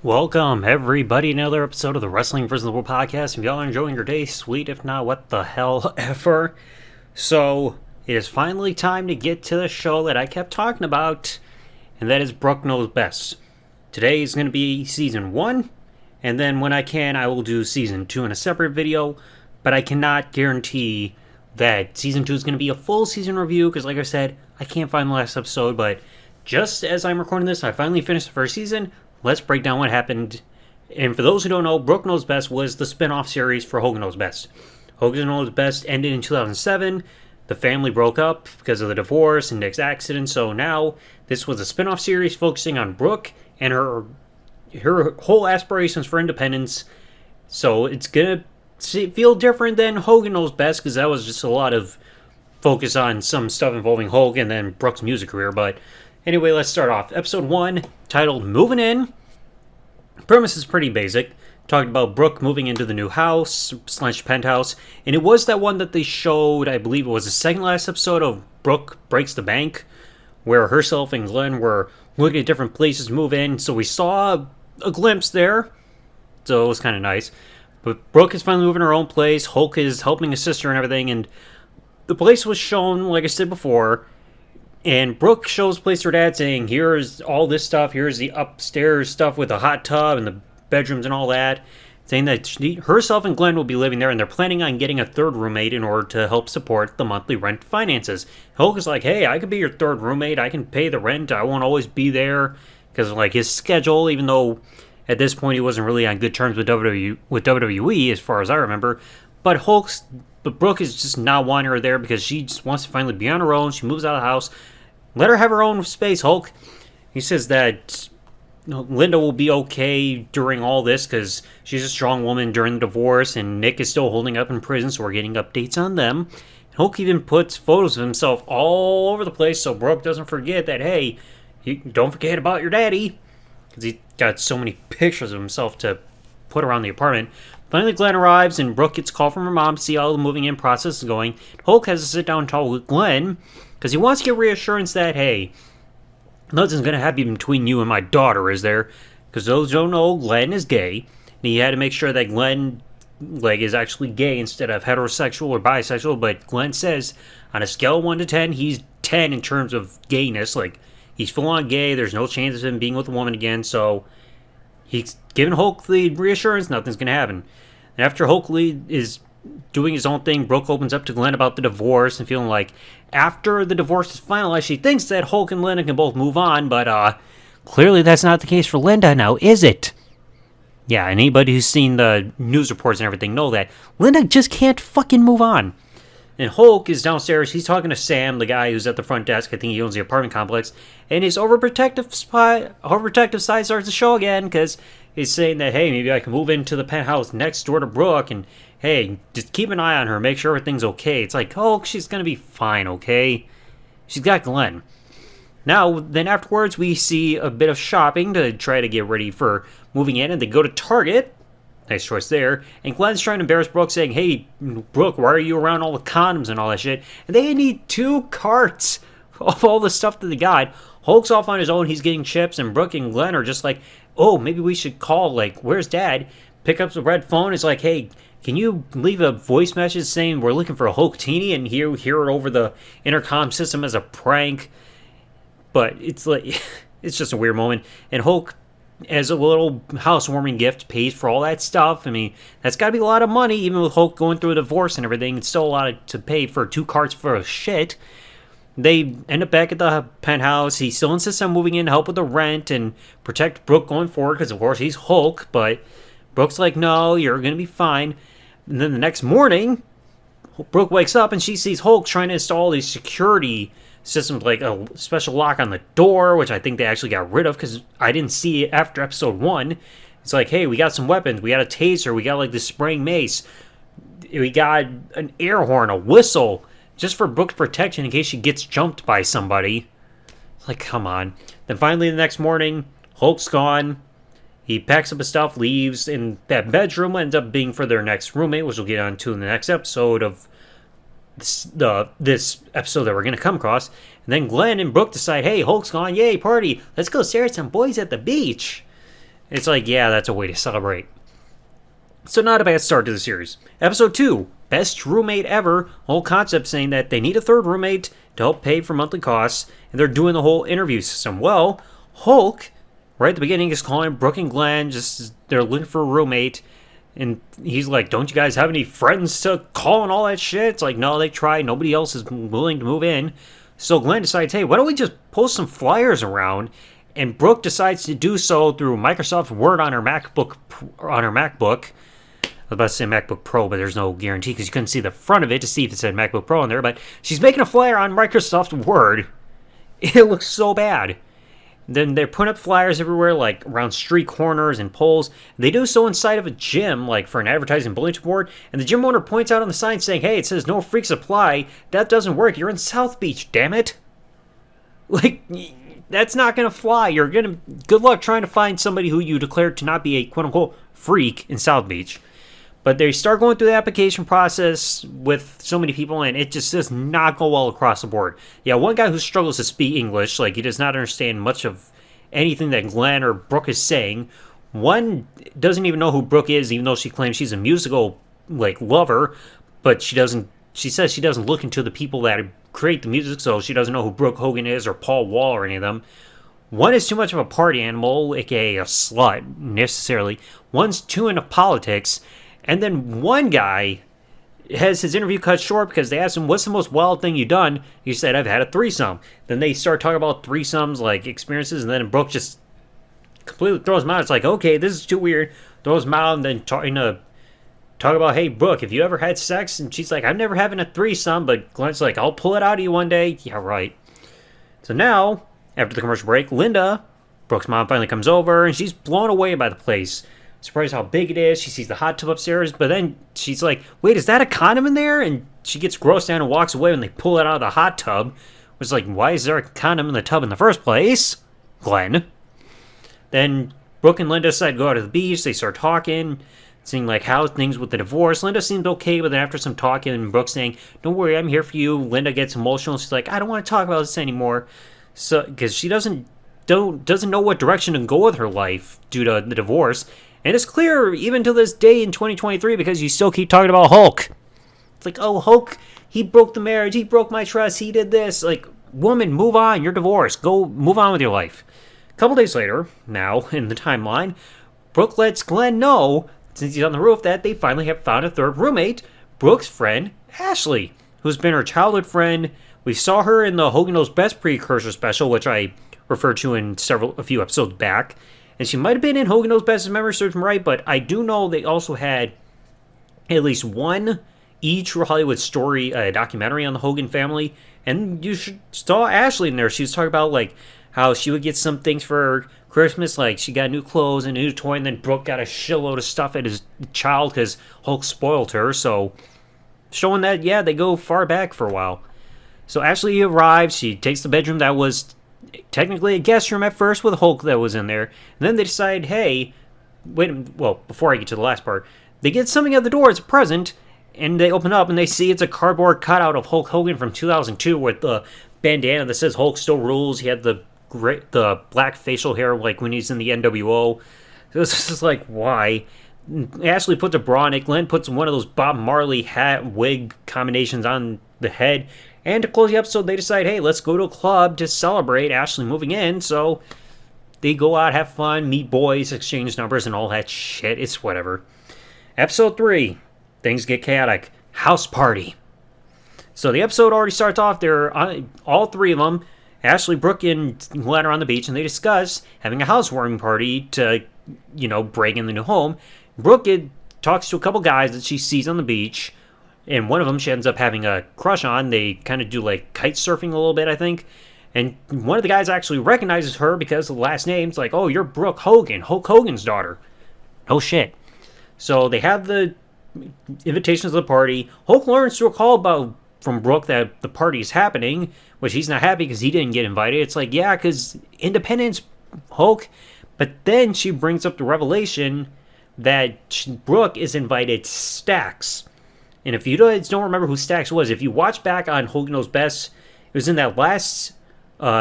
Welcome, everybody, to another episode of the Wrestling vs. the World podcast. If y'all are enjoying your day, sweet. If not, what the hell ever. So, it is finally time to get to the show that I kept talking about, and that is Brooke Knows Best. Today is going to be Season 1, and then when I can, I will do Season 2 in a separate video, but I cannot guarantee that Season 2 is going to be a full season review, because like I said, I can't find the last episode, but just as I'm recording this, I finally finished the first season. Let's break down what happened. And for those who don't know, Brooke Knows Best was the spin-off series for Hogan Knows Best. Hogan Knows Best ended in 2007. The family broke up because of the divorce and Nick's accident. So now this was a spin-off series focusing on Brooke and her whole aspirations for independence. So it's going to feel different than Hogan Knows Best because that was just a lot of focus on some stuff involving Hulk and then Brooke's music career. But anyway, let's start off. Episode 1, titled Moving In. Premise is pretty basic. Talked about Brooke moving into the new house / penthouse. And it was that one that they showed, I believe it was the second last episode of Brooke Breaks the Bank, where herself and Glenn were looking at different places to move in. So we saw a glimpse there. So it was kind of nice. But Brooke is finally moving her own place. Hulk is helping his sister and everything. And the place was shown, like I said before. And Brooke shows place to her dad saying, here's all this stuff, here's the upstairs stuff with the hot tub and the bedrooms and all that. Saying that herself and Glenn will be living there and they're planning on getting a third roommate in order to help support the monthly rent finances. Hulk is like, hey, I could be your third roommate, I can pay the rent, I won't always be there. Because of like his schedule, even though at this point he wasn't really on good terms with WWE as far as I remember. But Brooke is just not wanting her there because she just wants to finally be on her own. She moves out of the house. Let her have her own space, Hulk. He says that Linda will be okay during all this because she's a strong woman during the divorce, and Nick is still holding up in prison, so we're getting updates on them. Hulk even puts photos of himself all over the place so Brooke doesn't forget that, hey, don't forget about your daddy. Because he got so many pictures of himself to put around the apartment. Finally, Glenn arrives, and Brooke gets a call from her mom to see how the moving in process is going. Hulk has to sit down and talk with Glenn because he wants to get reassurance that, hey, nothing's going to happen between you and my daughter, is there? Because those who don't know, Glenn is gay, and he had to make sure that Glenn is actually gay instead of heterosexual or bisexual. But Glenn says on a scale of 1 to 10, he's 10 in terms of gayness. Like, he's full-on gay. There's no chance of him being with a woman again, so he's giving Hulk the reassurance nothing's going to happen. And after Hulk is doing his own thing, Brooke opens up to Glenn about the divorce and feeling like after the divorce is finalized, she thinks that Hulk and Linda can both move on, but clearly that's not the case for Linda now, is it? Yeah, and anybody who's seen the news reports and everything know that Linda just can't fucking move on. And Hulk is downstairs. He's talking to Sam, the guy who's at the front desk. I think he owns the apartment complex. And his overprotective side starts to show again because he's saying that, hey, maybe I can move into the penthouse next door to Brooke. And, hey, just keep an eye on her. Make sure everything's okay. It's like, Hulk, she's going to be fine, okay? She's got Glenn. Now, then afterwards, we see a bit of shopping to try to get ready for moving in. And they go to Target. Nice choice there. And Glenn's trying to embarrass Brooke, saying, hey, Brooke, why are you around all the condoms and all that shit? And they need 2 carts of all the stuff that they got. Hulk's off on his own. He's getting chips. And Brooke and Glenn are just like, oh, maybe we should call. Like, where's Dad? Pick up the red phone. It's like, hey, can you leave a voice message saying we're looking for a Hulk teeny and hear it over the intercom system as a prank? But it's like, it's just a weird moment. And Hulk, as a little housewarming gift, pays for all that stuff. I mean, that's got to be a lot of money, even with Hulk going through a divorce and everything. It's still a lot to pay for 2 carts for shit. They end up back at the penthouse. He still insists on moving in to help with the rent and protect Brooke going forward because, of course, he's Hulk. But Brooke's like, no, you're going to be fine. And then the next morning, Brooke wakes up and she sees Hulk trying to install these security systems, like a special lock on the door, which I think they actually got rid of because I didn't see it after episode 1. It's like, hey, we got some weapons. We got a taser. We got like this spraying mace. We got an air horn, a whistle, just for Brooke's protection in case she gets jumped by somebody. It's like, come on. Then finally the next morning, Hulk's gone. He packs up his stuff, leaves, and that bedroom ends up being for their next roommate, which we'll get on to in the next episode of this episode that we're going to come across. And then Glenn and Brooke decide, hey, Hulk's gone, yay, party, let's go stare at some boys at the beach. It's like, yeah, that's a way to celebrate. So not a bad start to the series. Episode 2, best roommate ever. Whole concept saying that they need a third roommate to help pay for monthly costs, and they're doing the whole interview system. Well, Hulk, right at the beginning, is calling Brooke and Glenn, just they're looking for a roommate, and he's like, don't you guys have any friends to call and all that shit? It's like, no, they tried. Nobody else is willing to move in. So Glenn decides, hey, why don't we just post some flyers around? And Brooke decides to do so through Microsoft Word on her MacBook. I was about to say MacBook Pro, but there's no guarantee because you couldn't see the front of it to see if it said MacBook Pro on there. But she's making a flyer on Microsoft Word. It looks so bad. Then they're putting up flyers everywhere, like around street corners and poles. They do so inside of a gym, like for an advertising bulletin board. And the gym owner points out on the sign saying, hey, it says no freaks apply. That doesn't work. You're in South Beach, damn it. Like, that's not going to fly. You're going to... Good luck trying to find somebody who you declared to not be a quote-unquote freak in South Beach. But they start going through the application process with so many people, and it just does not go well across the board. Yeah, one guy who struggles to speak English, like he does not understand much of anything that Glenn or Brooke is saying. One doesn't even know who Brooke is, even though she claims she's a musical lover, but she says she doesn't look into the people that create the music, so she doesn't know who Brooke Hogan is or Paul Wall or any of them. One is too much of a party animal, aka a slut, necessarily. One's too into politics. And then one guy has his interview cut short because they asked him, what's the most wild thing you've done? He said, I've had a threesome. Then they start talking about threesomes, like experiences, and then Brooke just completely throws him out. It's like, okay, this is too weird. Throws him out and then talk about, hey, Brooke, have you ever had sex? And she's like, I'm never having a threesome. But Glenn's like, I'll pull it out of you one day. Yeah, right. So now, after the commercial break, Linda, Brooke's mom, finally comes over, and she's blown away by the place. Surprised how big it is. She sees the hot tub upstairs, but then she's like, wait, is that a condom in there? And she gets grossed out and walks away when they pull it out of the hot tub. It's like, why is there a condom in the tub in the first place? Glenn. Then Brooke and Linda decide to go out to the beach. They start talking, seeing like how things with the divorce. Linda seemed okay, but then after some talking, Brooke saying, don't worry, I'm here for you. Linda gets emotional. She's like, I don't want to talk about this anymore. So, because she doesn't know what direction to go with her life due to the divorce. And it's clear even to this day in 2023 because you still keep talking about Hulk. It's like, oh, Hulk, he broke the marriage. He broke my trust. He did this. Like, woman, move on. You're divorced. Go move on with your life. A couple days later, now in the timeline, Brooke lets Glenn know, since he's on the roof, that they finally have found a third roommate, Brooke's friend, Ashley, who's been her childhood friend. We saw her in the Hogan Knows Best precursor special, which I referred to in a few episodes back. And she might have been in Hogan Knows Best, if memory serves me right, but I do know they also had at least one True Hollywood Story documentary on the Hogan family. And you saw Ashley in there. She was talking about like how she would get some things for Christmas, like she got new clothes and a new toy, and then Brooke got a shitload of stuff at his child because Hulk spoiled her. So showing that, yeah, they go far back for a while. So Ashley arrives. She takes the bedroom that was technically a guest room at first with Hulk that was in there. And then they decide, hey, before I get to the last part, they get something at the door as a present, and they open up and they see it's a cardboard cutout of Hulk Hogan from 2002 with the bandana that says Hulk still rules. He had the black facial hair like when he's in the NWO. So it's just like, why? Ashley puts a bra on it. Glenn puts one of those Bob Marley hat wig combinations on the head. And to close the episode, they decide, hey, let's go to a club to celebrate Ashley moving in. So they go out, have fun, meet boys, exchange numbers, and all that shit. It's whatever. Episode 3, things get chaotic. House party. So the episode already starts off. They're all three of them, Ashley, Brooke, and Glenn, are on the beach, and they discuss having a housewarming party to, break in the new home. Brooke talks to a couple guys that she sees on the beach. And one of them she ends up having a crush on. They kind of do like kite surfing a little bit, I think. And one of the guys actually recognizes her because of the last name. It's like, oh, you're Brooke Hogan, Hulk Hogan's daughter. Oh, shit. So they have the invitations to the party. Hulk learns through a call from Brooke that the party is happening, which he's not happy because he didn't get invited. It's like, yeah, because independence, Hulk. But then she brings up the revelation that Brooke is invited Stax. And if you guys don't remember who Stax was, if you watch back on Hogan Knows Best, it was in that last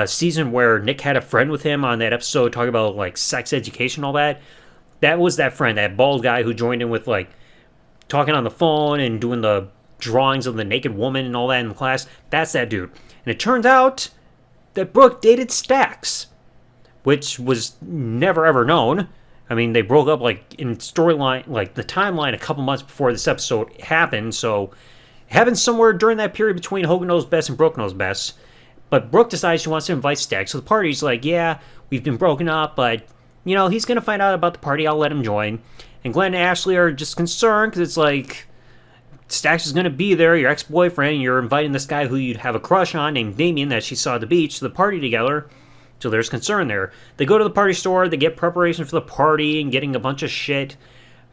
season where Nick had a friend with him on that episode talking about like sex education, all that. That was that friend, that bald guy who joined in with like talking on the phone and doing the drawings of the naked woman and all that in the class. That's that dude. And it turns out that Brooke dated Stax, which was never ever known. I mean, they broke up like in storyline, like the timeline a couple months before this episode happened. So it happened somewhere during that period between Hogan Knows Best and Brooke Knows Best. But Brooke decides she wants to invite Stax to the party. He's like, yeah, we've been broken up, but, you know, he's going to find out about the party. I'll let him join. And Glenn and Ashley are just concerned because it's like, Stax is going to be there, your ex-boyfriend, you're inviting this guy who you'd have a crush on named Damien that she saw at the beach to the party together. So there's concern there. They go to the party store, they get preparation for the party and getting a bunch of shit.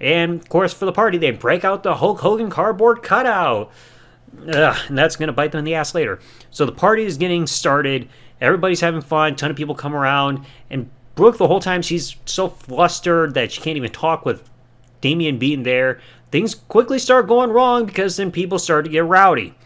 And, of course, for the party, they break out the Hulk Hogan cardboard cutout. Ugh, and that's going to bite them in the ass later. So the party is getting started. Everybody's having fun. A ton of people come around. And Brooke, the whole time, she's so flustered that she can't even talk with Damien being there. Things quickly start going wrong because then people start to get rowdy.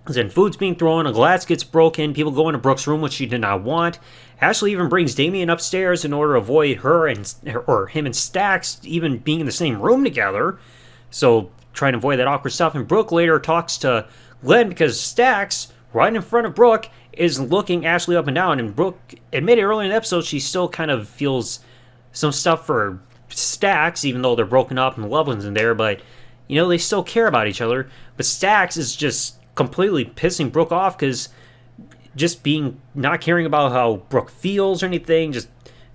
Then food's being thrown, a glass gets broken, people go into Brooke's room, which she did not want. Ashley even brings Damien upstairs in order to avoid her and or him and Stax even being in the same room together. So trying to avoid that awkward stuff. And Brooke later talks to Glenn because Stax, right in front of Brooke, is looking Ashley up and down. And Brooke admitted early in the episode she still kind of feels some stuff for Stax, even though they're broken up and the loved ones in there. But, you know, they still care about each other. But Stax is just completely pissing Brooke off because just being not caring about how Brooke feels or anything, just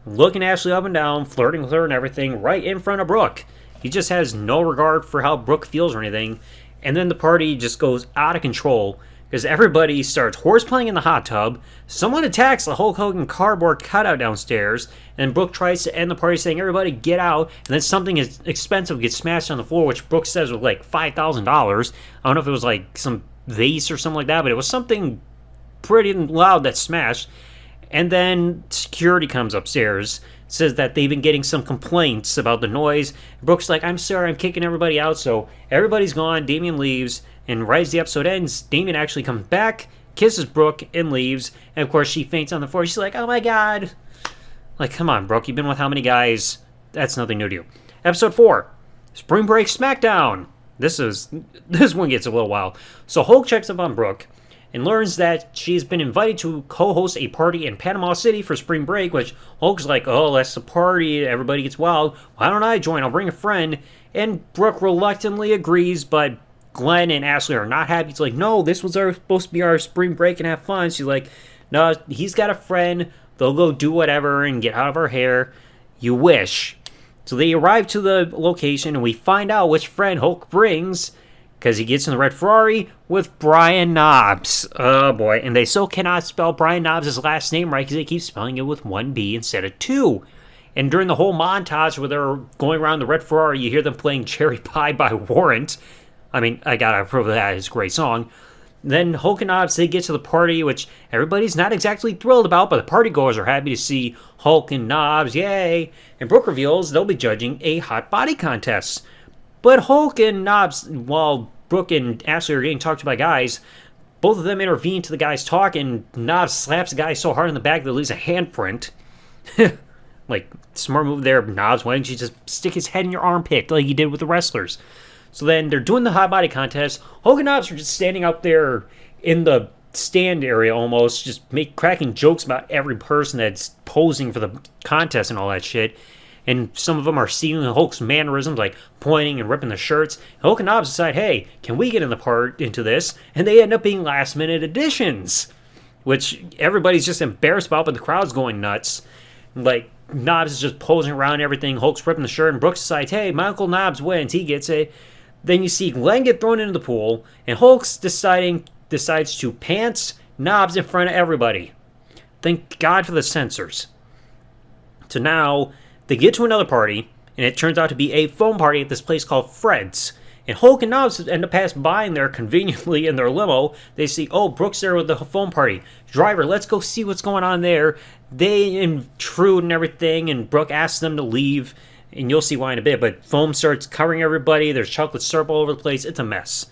looking Ashley up and down, flirting with her and everything right in front of Brooke. He just has no regard for how Brooke feels or anything. And then the party just goes out of control because everybody starts horseplaying in the hot tub. Someone attacks the Hulk Hogan cardboard cutout downstairs, and Brooke tries to end the party saying, everybody get out, and then something expensive gets smashed on the floor, which Brooke says was like $5,000. I don't know if it was like some vase or something like that, but it was something pretty loud that smashed. And then security comes upstairs, says that they've been getting some complaints about the noise. Brooke's like, I'm sorry, I'm kicking everybody out. So everybody's gone, Damien leaves, and right as the episode ends, Damien actually comes back, kisses Brooke, and leaves. And of course she faints on the floor. She's like, oh my god. Like, come on, Brooke, you've been with how many guys? That's nothing new to you. Episode 4, Spring Break Smackdown. This one gets a little wild. So Hulk checks up on Brooke and learns that she's been invited to co-host a party in Panama City for spring break, which Hulk's like, oh, that's the party, everybody gets wild. Why don't I join? I'll bring a friend. And Brooke reluctantly agrees, but Glenn and Ashley are not happy. It's like, no, this was supposed to be our spring break and have fun. She's like, no, he's got a friend. They'll go do whatever and get out of our hair. You wish. So they arrive to the location, and we find out which friend Hulk brings, because he gets in the red Ferrari with Brian Knobbs. Oh, boy. And they still cannot spell Brian Knobbs' last name right because they keep spelling it with one B instead of two. And during the whole montage where they're going around the red Ferrari, you hear them playing Cherry Pie by Warrant. I mean, I gotta approve of that. It's a great song. Then Hulk and Knobbs, they get to the party, which everybody's not exactly thrilled about, but the partygoers are happy to see Hulk and Knobbs. Yay! And Brooke reveals they'll be judging a hot body contest. But Hulk and Knobbs, while Brooke and Ashley are getting talked to by guys, both of them intervene to the guy's talk, and Knobbs slaps the guy so hard in the back that it leaves a handprint. Like, smart move there, Knobbs. Why didn't you just stick his head in your armpit like you did with the wrestlers? So then they're doing the hot body contest. Hulk and Knobbs are just standing out there in the stand area almost, just cracking jokes about every person that's posing for the contest and all that shit. And some of them are stealing Hulk's mannerisms, like pointing and ripping the shirts. Hulk and Knobbs decide, hey, can we get into this? And they end up being last-minute additions, which everybody's just embarrassed about, but the crowd's going nuts. Like, Knobbs is just posing around and everything. Hulk's ripping the shirt, and Brooks decides, hey, my Uncle Knobbs wins. He gets it. Then you see Glenn get thrown into the pool, and Hulk's decides to pants Knobbs in front of everybody. Thank God for the censors. So now they get to another party, and it turns out to be a foam party at this place called Fred's. And Hulk and Knobbs end up passing by there conveniently in their limo. They see, oh, Brooke's there with the foam party. Driver, let's go see what's going on there. They intrude and everything, and Brooke asks them to leave, and you'll see why in a bit. But foam starts covering everybody. There's chocolate syrup all over the place. It's a mess.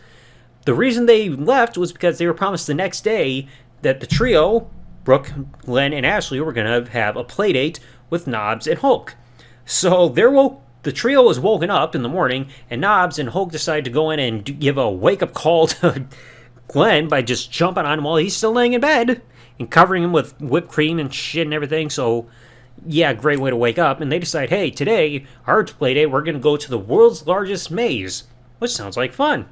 The reason they left was because they were promised the next day that the trio, Brooke, Glenn, and Ashley were going to have a play date with Knobbs and Hulk. So the trio was woken up in the morning, and Knobbs and Hulk decided to go in and give a wake-up call to Glenn by just jumping on him while he's still laying in bed and covering him with whipped cream and shit and everything. So, yeah, great way to wake up. And they decide, hey, today, our play date, we're going to go to the world's largest maze, which sounds like fun.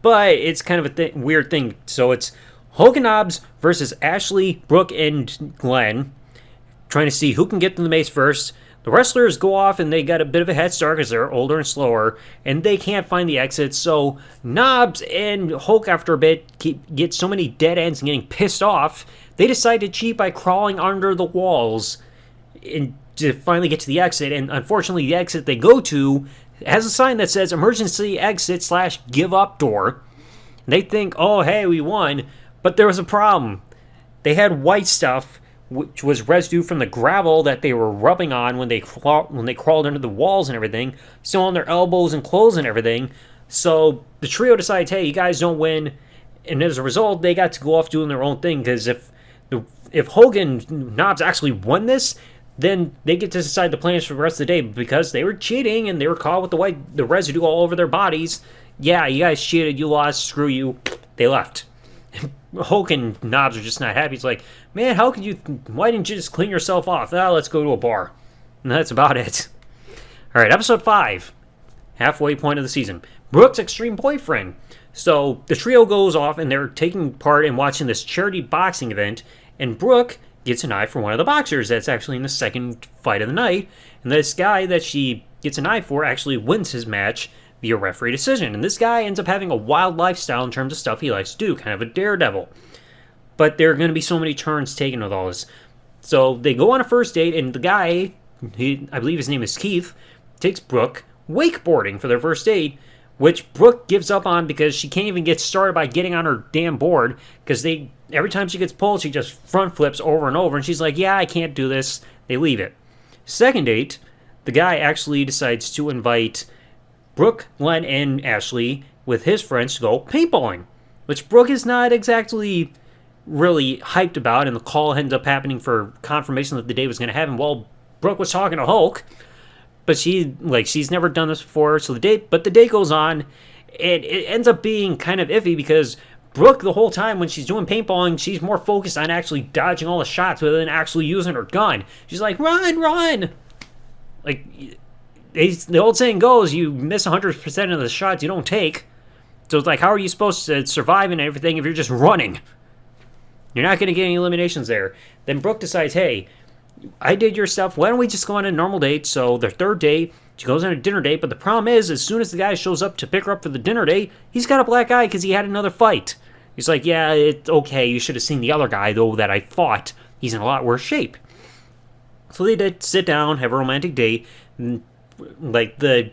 But it's kind of a weird thing. So it's Hogan Knobbs versus Ashley, Brooke, and Glenn, trying to see who can get to the maze first. The wrestlers go off and they got a bit of a head start because they're older and slower, and they can't find the exits. So Knobbs and Hulk, after a bit, get so many dead ends and getting pissed off, they decide to cheat by crawling under the walls and to finally get to the exit. And unfortunately, the exit they go to has a sign that says emergency exit / give up door. And they think, oh, hey, we won. But there was a problem. They had white stuff, which was residue from the gravel that they were rubbing on when they crawled under the walls and everything, still on their elbows and clothes and everything. So the trio decides, hey, you guys don't win. And as a result, they got to go off doing their own thing, because if Hogan Knobbs actually won this, then they get to decide the plans for the rest of the day. Because they were cheating and they were caught with the residue all over their bodies. Yeah, you guys cheated, you lost, screw you. They left. Hulk and Knobbs are just not happy. It's like, man, why didn't you just clean yourself off? Let's go to a bar. And that's about it. All right, episode 5. Halfway point of the season. Brooke's extreme boyfriend. So the trio goes off and they're taking part in watching this charity boxing event. And Brooke gets an eye for one of the boxers that's actually in the second fight of the night. And this guy that she gets an eye for actually wins his match via referee decision. And this guy ends up having a wild lifestyle in terms of stuff he likes to do, kind of a daredevil. But there are going to be so many turns taken with all this. So they go on a first date, and the guy, I believe his name is Keith, takes Brooke wakeboarding for their first date, which Brooke gives up on because she can't even get started by getting on her damn board, because every time she gets pulled, she just front flips over and over, and she's like, yeah, I can't do this. They leave it. Second date, the guy actually decides to invite Brooke, Glenn, and Ashley with his friends to go paintballing, which Brooke is not exactly really hyped about, and the call ends up happening for confirmation that the day was going to happen while Brooke was talking to Hulk, but she's never done this before. So the day goes on, and it ends up being kind of iffy because Brooke, the whole time when she's doing paintballing, she's more focused on actually dodging all the shots rather than actually using her gun. She's like, run! Like, the old saying goes, you miss 100% of the shots you don't take. So it's like, how are you supposed to survive and everything if you're just running? You're not going to get any eliminations there. Then Brooke decides, hey, I did your stuff. Why don't we just go on a normal date? So their third date, she goes on a dinner date. But the problem is, as soon as the guy shows up to pick her up for the dinner date, he's got a black eye because he had another fight. He's like, yeah, it's okay. You should have seen the other guy, though, that I fought. He's in a lot worse shape. So they did sit down, have a romantic date, and the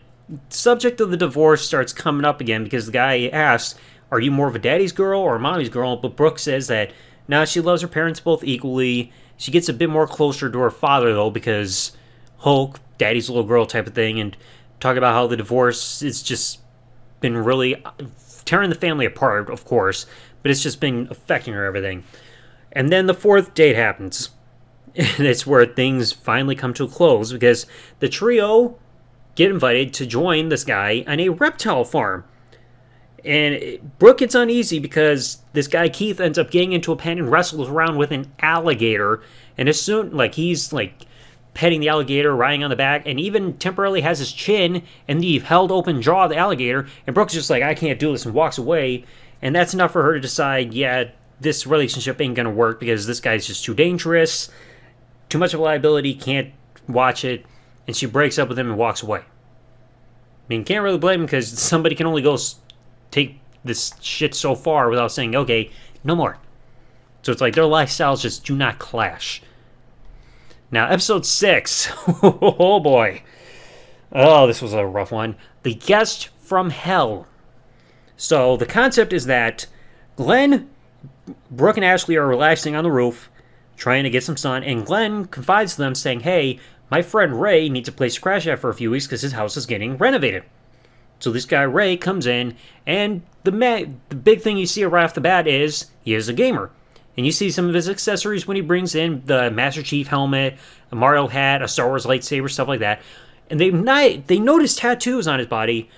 subject of the divorce starts coming up again because the guy asks, are you more of a daddy's girl or a mommy's girl? But Brooke says that, no, she loves her parents both equally. She gets a bit more closer to her father, though, because Hulk, daddy's little girl type of thing, and talk about how the divorce has just been really tearing the family apart, of course, but it's just been affecting her everything. And then the fourth date happens. And it's where things finally come to a close because the trio get invited to join this guy on a reptile farm. And Brooke gets uneasy because this guy Keith ends up getting into a pen and wrestles around with an alligator. And as soon, he's petting the alligator, riding on the back, and even temporarily has his chin and the held open jaw of the alligator. And Brooke's just like, I can't do this, and walks away. And that's enough for her to decide, yeah, this relationship ain't gonna work because this guy's just too dangerous, too much of a liability, can't watch it. And she breaks up with him and walks away. I mean, can't really blame him because somebody can only go take this shit so far without saying, okay, no more. So it's like their lifestyles just do not clash. Now, episode 6. Oh, boy. Oh, this was a rough one. The Guest from Hell. So the concept is that Glenn, Brooke, and Ashley are relaxing on the roof, trying to get some sun, and Glenn confides to them saying, hey, my friend Ray needs a place to crash at for a few weeks because his house is getting renovated. So this guy Ray comes in, and the big thing you see right off the bat is he is a gamer. And you see some of his accessories when he brings in the Master Chief helmet, a Mario hat, a Star Wars lightsaber, stuff like that. And they notice tattoos on his body.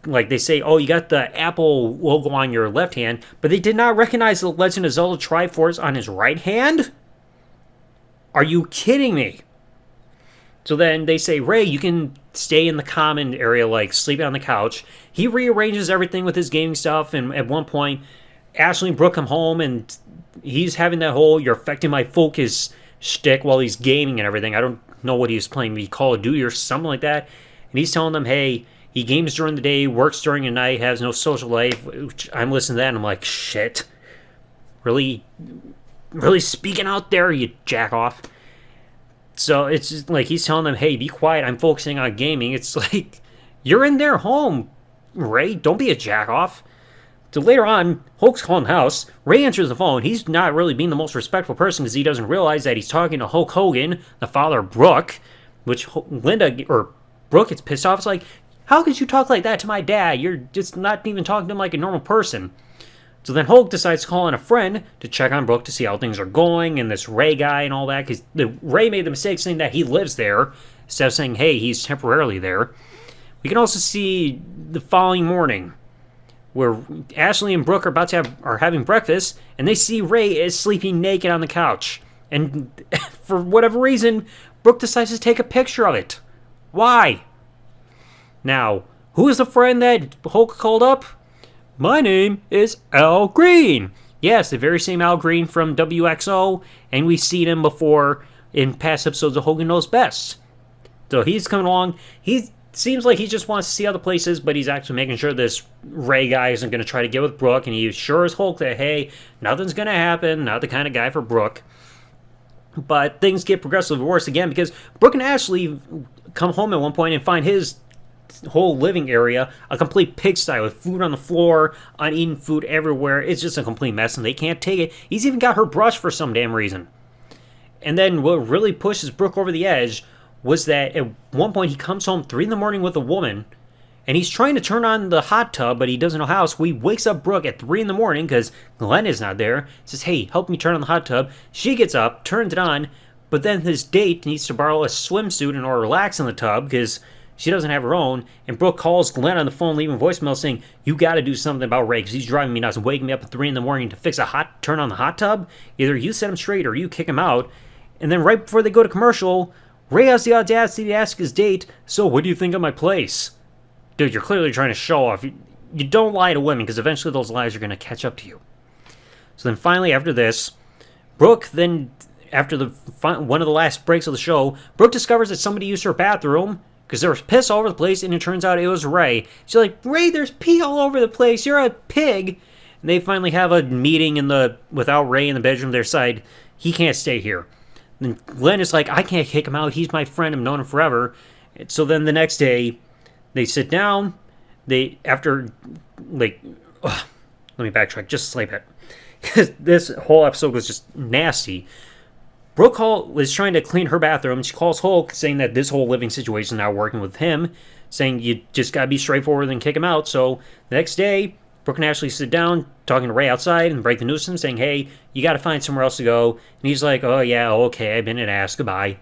Like they say, oh, you got the Apple logo on your left hand, but they did not recognize the Legend of Zelda Triforce on his right hand? Are you kidding me? So then they say, Ray, you can stay in the common area, like sleeping on the couch. He rearranges everything with his gaming stuff, and at one point, Ashley and Brooke come home, and he's having that whole "you're affecting my focus" shtick while he's gaming and everything. I don't know what he was playing, maybe Call of Duty or something like that. And he's telling them, hey, he games during the day, works during the night, has no social life. I'm listening to that, and I'm like, shit. Really speaking out there, you jack off. So it's just like he's telling them, hey, be quiet, I'm focusing on gaming. It's like, you're in their home, Ray. Don't be a jack off. So later on, Hulk's calling the house. Ray answers the phone. He's not really being the most respectful person because he doesn't realize that he's talking to Hulk Hogan, the father of Brooke, which Brooke gets pissed off. It's like, how could you talk like that to my dad? You're just not even talking to him like a normal person. So then Hulk decides to call in a friend to check on Brooke to see how things are going and this Ray guy and all that, because Ray made the mistake saying that he lives there instead of saying, hey, he's temporarily there. We can also see the following morning where Ashley and Brooke are having breakfast, and they see Ray is sleeping naked on the couch. And for whatever reason, Brooke decides to take a picture of it. Why? Now, who is the friend that Hulk called up? My name is Al Green. Yes, the very same Al Green from WXO, and we've seen him before in past episodes of Hogan Knows Best. So he's coming along. He seems like he just wants to see other places, but he's actually making sure this Ray guy isn't going to try to get with Brooke, and he assures Hulk that, hey, nothing's going to happen, not the kind of guy for Brooke. But things get progressively worse again because Brooke and Ashley come home at one point and find his whole living area a complete pigsty with food on the floor, uneaten food everywhere. It's just a complete mess and they can't take it. He's even got her brush for some damn reason. And then what really pushes Brooke over the edge was that at one point he comes home 3 a.m. with a woman, and he's trying to turn on the hot tub, but he doesn't know how, so he wakes up Brooke at 3 a.m. because Glenn is not there. Says, hey, help me turn on the hot tub. She gets up, turns it on, but then his date needs to borrow a swimsuit in order to relax in the tub because she doesn't have her own, and Brooke calls Glenn on the phone, leaving voicemail saying, you gotta do something about Ray, because he's driving me nuts and waking me up at 3 a.m. to fix turn on the hot tub. Either you set him straight or you kick him out. And then right before they go to commercial, Ray has the audacity to ask his date, so what do you think of my place? Dude, you're clearly trying to show off. You don't lie to women, because eventually those lies are going to catch up to you. So then finally, after this, Brooke then, after one of the last breaks of the show, Brooke discovers that somebody used her bathroom, because there was piss all over the place, and it turns out it was Ray. She's like, Ray, there's pee all over the place, you're a pig. And they finally have a meeting without Ray in the bedroom. They decide he can't stay here. And Glenn is like, I can't kick him out, he's my friend, I've known him forever. And so then the next day, they sit down, let me backtrack just a slight bit. Because this whole episode was just nasty. Brooke is trying to clean her bathroom, and she calls Hulk, saying that this whole living situation is not working with him, saying you just gotta be straightforward and kick him out. So the next day, Brooke and Ashley sit down, talking to Ray outside, and break the news to him, saying, hey, you gotta find somewhere else to go. And he's like, oh yeah, okay, I've been an ass, goodbye.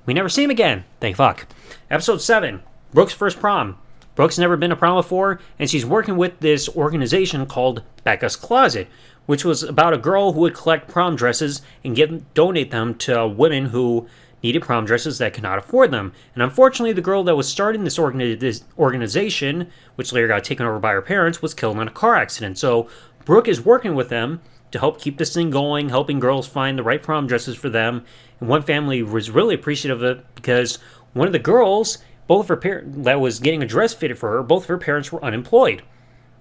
We never see him again, thank fuck. Episode 7, Brooke's first prom. Brooke's never been to prom before, and she's working with this organization called Becca's Closet, which was about a girl who would collect prom dresses and donate them to women who needed prom dresses that could not afford them. And unfortunately, the girl that was starting this organization, which later got taken over by her parents, was killed in a car accident. So Brooke is working with them to help keep this thing going, helping girls find the right prom dresses for them. And one family was really appreciative of it because one of the girls, both of her parents, that was getting a dress fitted for her, both of her parents were unemployed.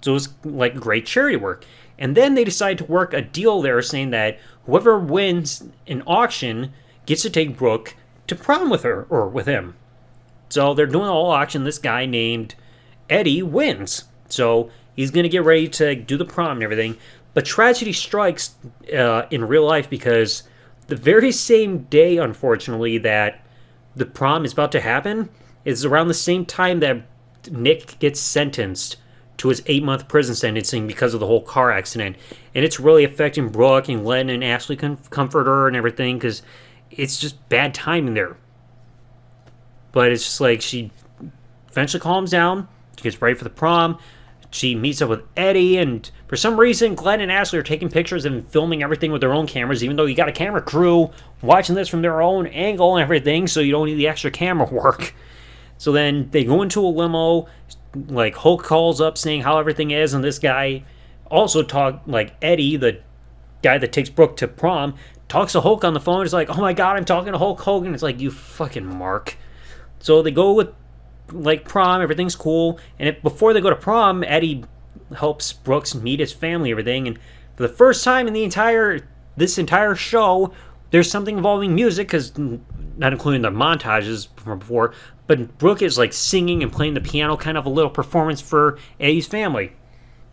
So it was like great charity work. And then they decided to work a deal there saying that whoever wins an auction gets to take Brooke to prom with her, or with him. So they're doing a whole auction. This guy named Eddie wins. So he's going to get ready to do the prom and everything. But tragedy strikes in real life because the very same day, unfortunately, that the prom is about to happen is around the same time that Nick gets sentenced to his 8-month prison sentencing because of the whole car accident. And it's really affecting Brooke and Glenn and Ashley comfort her and everything because it's just bad timing there. But it's just like she eventually calms down. She gets ready for the prom. She meets up with Eddie, and for some reason, Glenn and Ashley are taking pictures and filming everything with their own cameras, even though you got a camera crew watching this from their own angle and everything, so you don't need the extra camera work. So then they go into a limo, like Hulk calls up saying how everything is, and this guy also like Eddie, the guy that takes Brooke to prom, talks to Hulk on the phone. He's like, oh my god, I'm talking to Hulk Hogan. It's like, you fucking mark. So they go with like prom, everything's cool, and before they go to prom, Eddie helps Brooks meet his family, everything, and for the first time in this entire show, there's something involving music, because not including the montages from before, but Brooke is like singing and playing the piano, kind of a little performance for Eddie's family.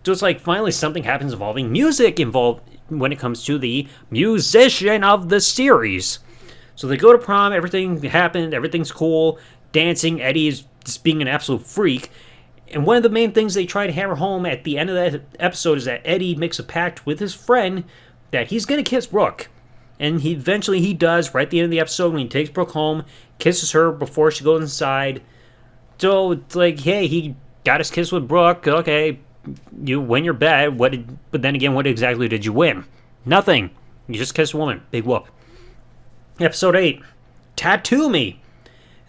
So it's like finally something happens involving music involved when it comes to the musician of the series. So they go to prom, everything happened, everything's cool, dancing, Eddie is just being an absolute freak. And one of the main things they try to hammer home at the end of that episode is that Eddie makes a pact with his friend that he's going to kiss Brooke. And eventually he does, right at the end of the episode, when he takes Brooke home, kisses her before she goes inside. So it's like, hey, he got his kiss with Brooke. Okay, you win your bet. But then again, what exactly did you win? Nothing. You just kissed a woman. Big whoop. Episode 8, Tattoo Me.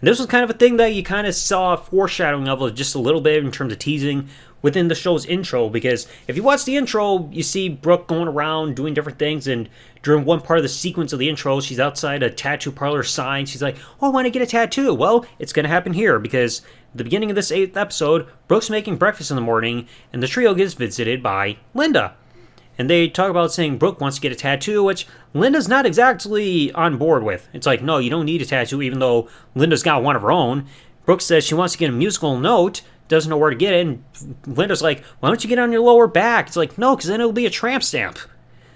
And this was kind of a thing that you kind of saw a foreshadowing of just a little bit in terms of teasing within the show's intro, because if you watch the intro, you see Brooke going around doing different things, and during one part of the sequence of the intro, she's outside a tattoo parlor sign. She's like, oh, I want to get a tattoo. Well, it's going to happen here, because at the beginning of this 8th episode, Brooke's making breakfast in the morning, and the trio gets visited by Linda. And they talk about saying Brooke wants to get a tattoo, which Linda's not exactly on board with. It's like, no, you don't need a tattoo, even though Linda's got one of her own. Brooke says she wants to get a musical note, doesn't know where to get it, and Linda's like, why don't you get it on your lower back? It's like, no, because then it'll be a tramp stamp.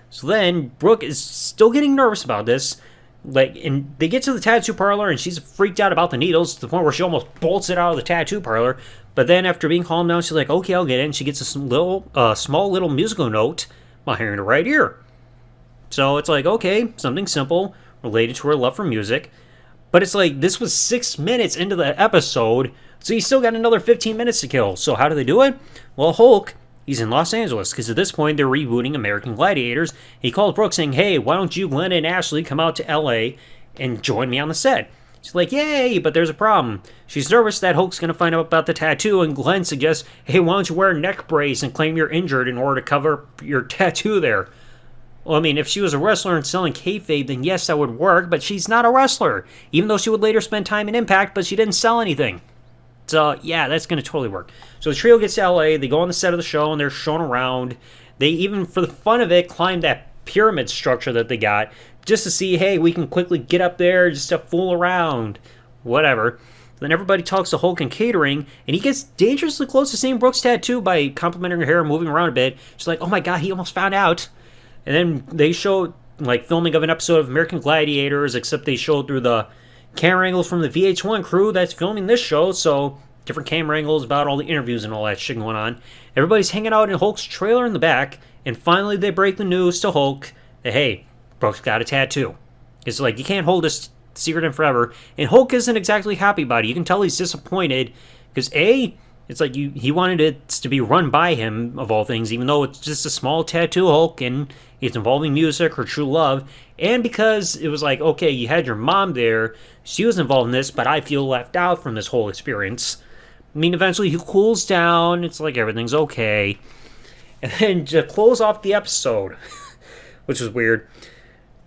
So then Brooke is still getting nervous about this. And they get to the tattoo parlor, and she's freaked out about the needles to the point where she almost bolts it out of the tattoo parlor. But then after being calmed down, she's like, okay, I'll get it. And she gets a small little musical note behind her right ear. So it's like, okay, something simple related to her love for music. But it's like, this was 6 minutes into the episode, so you still got another 15 minutes to kill. So how do they do it? Well, Hulk, he's in Los Angeles, because at this point they're rebooting American Gladiators. He calls Brooke saying, hey, why don't you, Glenn and Ashley, come out to LA and join me on the set? She's like, yay, but there's a problem. She's nervous that Hulk's going to find out about the tattoo, and Glenn suggests, hey, why don't you wear a neck brace and claim you're injured in order to cover your tattoo there? Well, I mean, if she was a wrestler and selling kayfabe, then yes, that would work, but she's not a wrestler, even though she would later spend time in Impact, but she didn't sell anything. So, yeah, that's going to totally work. So the trio gets to LA, they go on the set of the show, and they're shown around. They even, for the fun of it, climb that pyramid structure that they got, just to see, hey, we can quickly get up there just to fool around. Whatever. Then everybody talks to Hulk and catering, and he gets dangerously close to seeing Brooke's tattoo by complimenting her hair and moving around a bit. She's like, oh my god, he almost found out. And then they show, like, filming of an episode of American Gladiators, except they show through the camera angles from the VH1 crew that's filming this show, so different camera angles about all the interviews and all that shit going on. Everybody's hanging out in Hulk's trailer in the back, and finally they break the news to Hulk that, hey, Brooke's got a tattoo. It's like, you can't hold this secret in forever. And Hulk isn't exactly happy about it. You can tell he's disappointed, because A, it's like he wanted it to be run by him, of all things, even though it's just a small tattoo Hulk, and it's involving music, her true love. And because it was like, okay, you had your mom there, she was involved in this, but I feel left out from this whole experience. I mean, eventually he cools down, it's like everything's okay. And then to close off the episode, which was weird,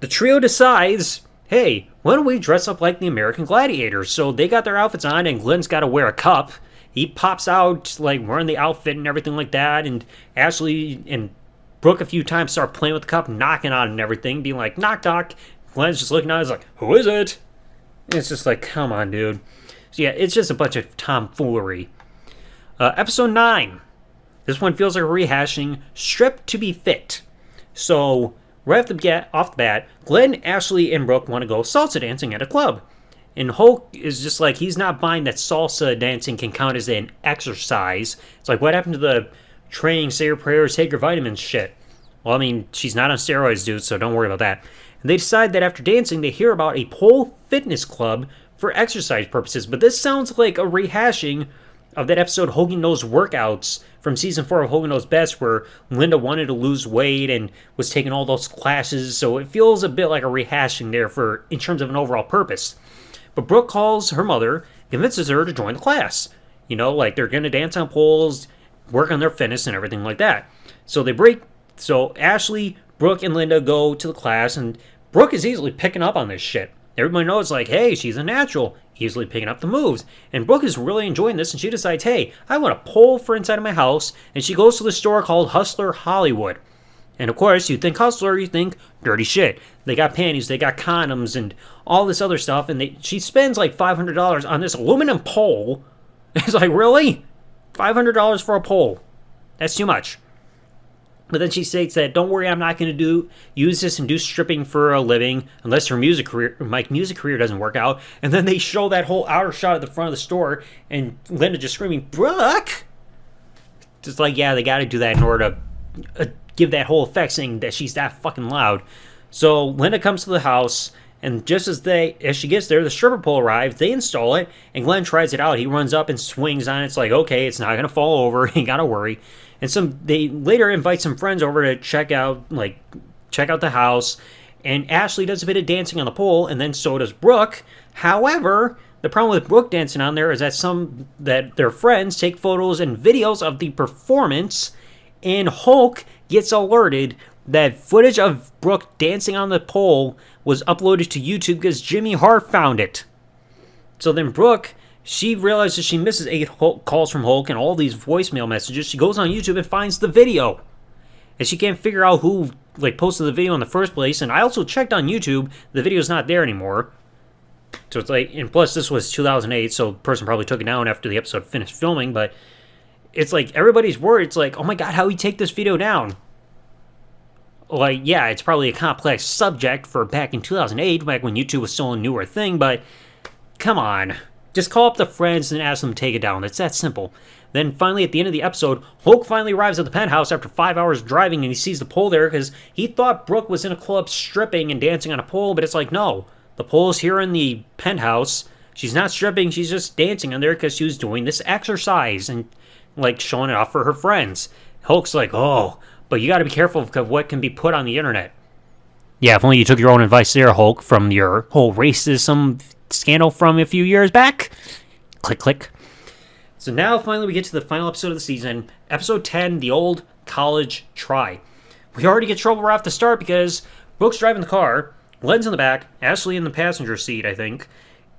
the trio decides, hey, why don't we dress up like the American Gladiators? So they got their outfits on, and Glenn's got to wear a cup. He pops out, like, wearing the outfit and everything like that, and Ashley and Brooke a few times start playing with the cup, knocking on it and everything, being like, knock, knock. Glenn's just looking at it, he's like, who is it? And it's just like, come on, dude. So yeah, it's just a bunch of tomfoolery. Episode 9. This one feels like a rehashing, Stripped to be Fit. So right off the bat, Glenn, Ashley, and Brooke want to go salsa dancing at a club. And Hulk is just like, he's not buying that salsa dancing can count as an exercise. It's like, what happened to the training, say your prayers, take your vitamins shit. Well, I mean, she's not on steroids, dude, so don't worry about that. And they decide that after dancing, they hear about a pole fitness club for exercise purposes. But this sounds like a rehashing of that episode Hogan Knows Workouts from season 4 of Hogan Knows Best, where Linda wanted to lose weight and was taking all those classes. So it feels a bit like a rehashing there in terms of an overall purpose. But Brooke calls her mother, convinces her to join the class. Like they're going to dance on poles, work on their fitness and everything like that. So Ashley, Brooke, and Linda go to the class, and Brooke is easily picking up on this shit. Everybody knows, like, hey, she's a natural, easily picking up the moves. And Brooke is really enjoying this, and she decides, hey, I want a pole for inside of my house. And she goes to the store called Hustler Hollywood. And of course, you think Hustler, you think dirty shit. They got panties, they got condoms, and all this other stuff. And she spends like $500 on this aluminum pole. It's like, really? $500 for a pole? That's too much. But then she states that, don't worry, I'm not going to use this and do stripping for a living unless my music career doesn't work out. And then they show that whole outer shot at the front of the store, and Linda just screaming, Brooke! Just like, yeah, they got to do that in order to give that whole effect, saying that she's that fucking loud. So Linda comes to the house, and just as she gets there, the stripper pole arrives, they install it, and Glenn tries it out. He runs up and swings on it. It's like, okay, it's not going to fall over, you got to worry. And they later invite some friends over to check out the house. And Ashley does a bit of dancing on the pole, and then so does Brooke. However, the problem with Brooke dancing on there is that their friends take photos and videos of the performance, and Hulk gets alerted that footage of Brooke dancing on the pole was uploaded to YouTube because Jimmy Hart found it. So then Brooke, she realizes she misses 8 calls from Hulk and all these voicemail messages. She goes on YouTube and finds the video. And she can't figure out who posted the video in the first place. And I also checked on YouTube. The video's not there anymore. So it's like, and plus this was 2008, so the person probably took it down after the episode finished filming. But it's like everybody's worried. It's like, oh my god, how he take this video down? Like, yeah, it's probably a complex subject for back in 2008, back when YouTube was still a newer thing. But come on. Just call up the friends and ask them to take it down. It's that simple. Then finally, at the end of the episode, Hulk finally arrives at the penthouse after 5 hours driving, and he sees the pole there because he thought Brooke was in a club stripping and dancing on a pole, but it's like, no. The pole is here in the penthouse. She's not stripping. She's just dancing on there because she was doing this exercise and, showing it off for her friends. Hulk's like, oh, but you got to be careful of what can be put on the internet. Yeah, if only you took your own advice there, Hulk, from your whole racism scandal from a few years back. Click, click. So now finally we get to the final episode of the season, episode 10, The Old College Try. We already get trouble right off the start because Brooke's driving the car, Glenn's in the back, Ashley in the passenger seat, I think,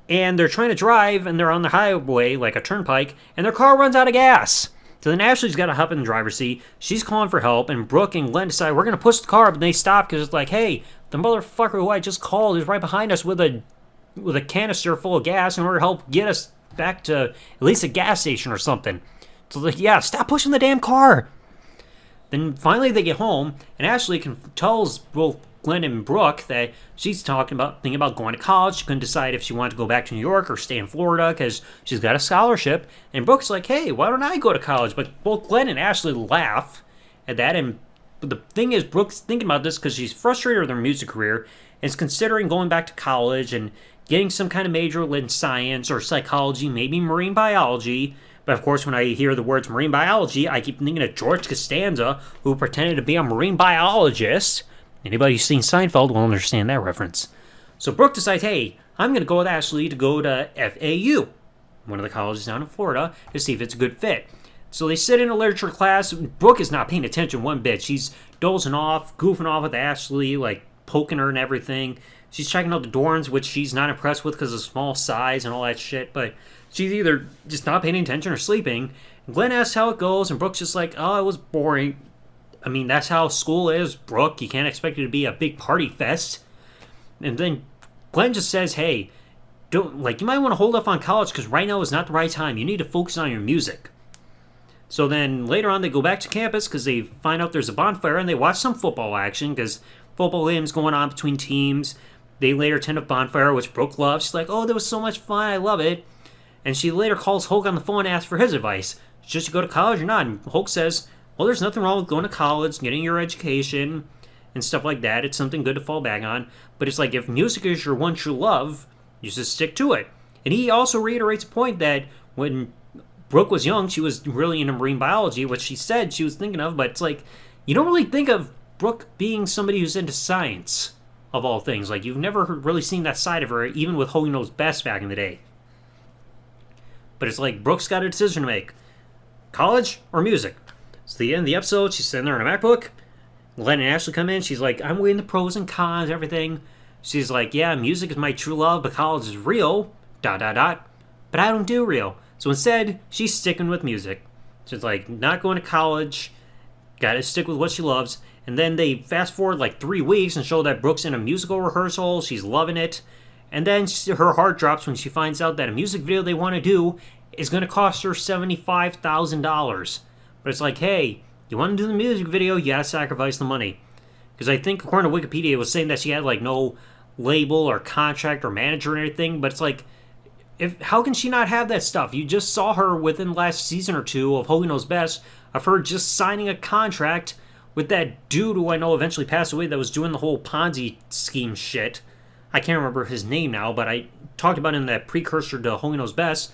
and they're trying to drive, and they're on the highway, like a turnpike, and their car runs out of gas. So then Ashley's got to hop in the driver's seat, she's calling for help, and Brooke and Glenn decide, we're going to push the car, but they stop because it's like, hey, the motherfucker who I just called is right behind us with a canister full of gas in order to help get us back to at least a gas station or something. So like, yeah, stop pushing the damn car. Then finally they get home, and Ashley tells both Glenn and Brooke that she's thinking about going to college. She couldn't decide if she wanted to go back to New York or stay in Florida because she's got a scholarship. And Brooke's like, hey, why don't I go to college? But both Glenn and Ashley laugh at that. And the thing is, Brooke's thinking about this because she's frustrated with her music career and is considering going back to college and getting some kind of major in science or psychology, maybe marine biology. But of course, when I hear the words marine biology, I keep thinking of George Costanza, who pretended to be a marine biologist. Anybody who's seen Seinfeld will understand that reference. So Brooke decides, hey, I'm going to go with Ashley to go to FAU, one of the colleges down in Florida, to see if it's a good fit. So they sit in a literature class. Brooke is not paying attention one bit. She's dozing off, goofing off with Ashley, poking her and everything. She's checking out the dorms, which she's not impressed with because of small size and all that shit. But she's either just not paying attention or sleeping. And Glenn asks how it goes, and Brooke's just like, oh, it was boring. I mean, that's how school is, Brooke. You can't expect it to be a big party fest. And then Glenn just says, hey, you might want to hold off on college because right now is not the right time. You need to focus on your music. So then later on they go back to campus because they find out there's a bonfire and they watch some football action because football games going on between teams. They later attend a bonfire, which Brooke loves. She's like, oh, that was so much fun. I love it. And she later calls Hulk on the phone and asks for his advice. Should she go to college or not? And Hulk says, well, there's nothing wrong with going to college, getting your education, and stuff like that. It's something good to fall back on. But it's like, if music is your one true love, you just stick to it. And he also reiterates a point that when Brooke was young, she was really into marine biology, which she said she was thinking of, but it's like, you don't really think of Brooke being somebody who's into science, of all things. Like, you've never really seen that side of her, even with Hogan Knows Best back in the day. But it's like, Brooke's got a decision to make. College or music? So the end of the episode, she's sitting there on a MacBook. Len and Ashley come in. She's like, I'm weighing the pros and cons, everything. She's like, yeah, music is my true love, but college is real, ... But I don't do real. So instead, she's sticking with music. She's like, not going to college, gotta stick with what she loves. And then they fast forward like 3 weeks and show that Brooke's in a musical rehearsal. She's loving it. And then her heart drops when she finds out that a music video they want to do is going to cost her $75,000. But it's like, hey, you want to do the music video, you gotta sacrifice the money. Because I think, according to Wikipedia, it was saying that she had like no label or contract or manager or anything. But it's like, how can she not have that stuff? You just saw her within the last season or two of Hogan Knows Best, of her just signing a contract with that dude who I know eventually passed away that was doing the whole Ponzi scheme shit. I can't remember his name now, but I talked about him in that precursor to Hogan Knows Best.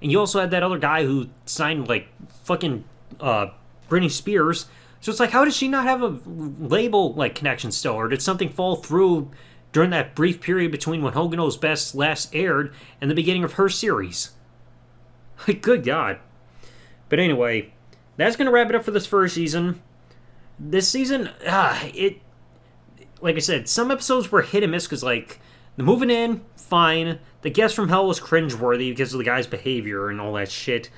And you also had that other guy who signed like fucking Britney Spears. So it's like, how does she not have a label like connection still? Or did something fall through during that brief period between when Hogan Knows Best last aired and the beginning of her series? Like, good God. But anyway, that's going to wrap it up for this first season. This season, like I said, some episodes were hit and miss because, like, the moving in, fine. The Guest from Hell was cringeworthy because of the guy's behavior and all that shit.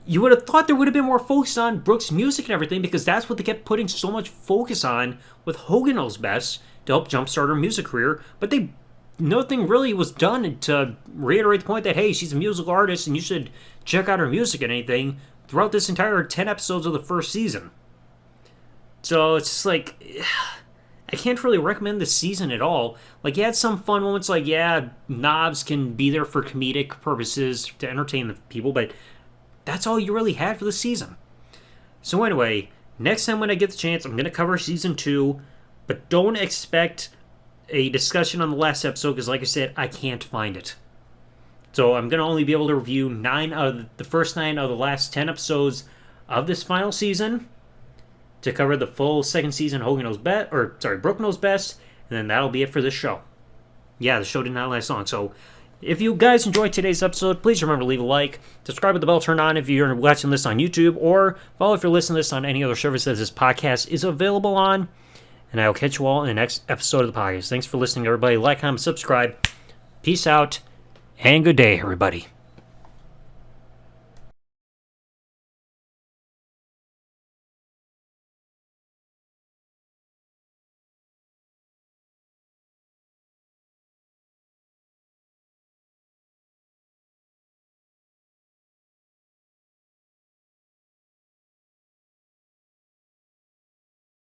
You would have thought there would have been more focus on Brooke's music and everything, because that's what they kept putting so much focus on with Hogan Knows Best to help jumpstart her music career. But nothing really was done to reiterate the point that, hey, she's a musical artist and you should check out her music and anything throughout this entire 10 episodes of the first season. So it's just like, I can't really recommend this season at all. Like, you had some fun moments, like, yeah, Knobs can be there for comedic purposes to entertain the people, but that's all you really had for the season. So anyway, next time when I get the chance, I'm going to cover season 2, but don't expect a discussion on the last episode, because like I said, I can't find it. So I'm going to only be able to review the first 9 of the last 10 episodes of this final season to cover the full second season Brooke Knows Best, and then that'll be it for this show. Yeah, the show did not last long, so if you guys enjoyed today's episode, please remember to leave a like, subscribe with the bell turned on if you're watching this on YouTube, or follow if you're listening to this on any other service that this podcast is available on, and I will catch you all in the next episode of the podcast. Thanks for listening, everybody. Like, comment, subscribe. Peace out, and good day, everybody.